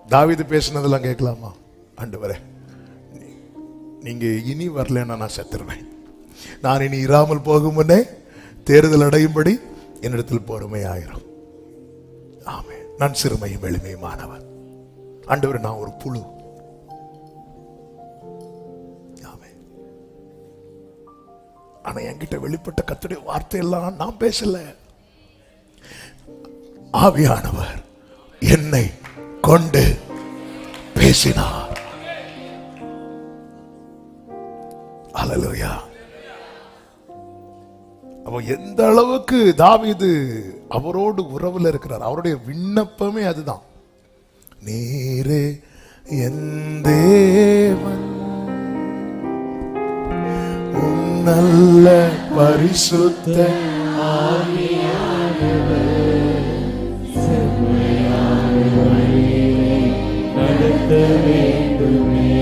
தாவீது பேசினதெல்லாம் கேட்கலாமா? ஆண்டவரே, நீங்க இனி வரலன்னா நான் செத்துருவேன். நான் இனி இராமல் போகும் முன்னே தேர்தல் அடையும்படி என்னிடத்தில் பொறுமை ஆயிரும். ஆமே, நான் சிறுமையும் எளிமையுமானவன். ஆண்டவரே, நான் ஒரு புழு. ஆமே, ஆனா என்கிட்ட வெளிப்பட்ட கர்த்தருடைய வார்த்தையெல்லாம் நான் பேசல. ஆவியானவர் என்னை கொண்டு பேசினார். அல்லேலூயா. அப்ப எந்த அளவுக்கு தாவீது அவரோடு உறவுல இருக்கிறார். அவருடைய விண்ணப்பமே அதுதான். நீரே என் தேவன், உம் நல்ல பரிசுத்த ஆவியானவர் செம்மையான வழியிலே நடத்த வேண்டுமே.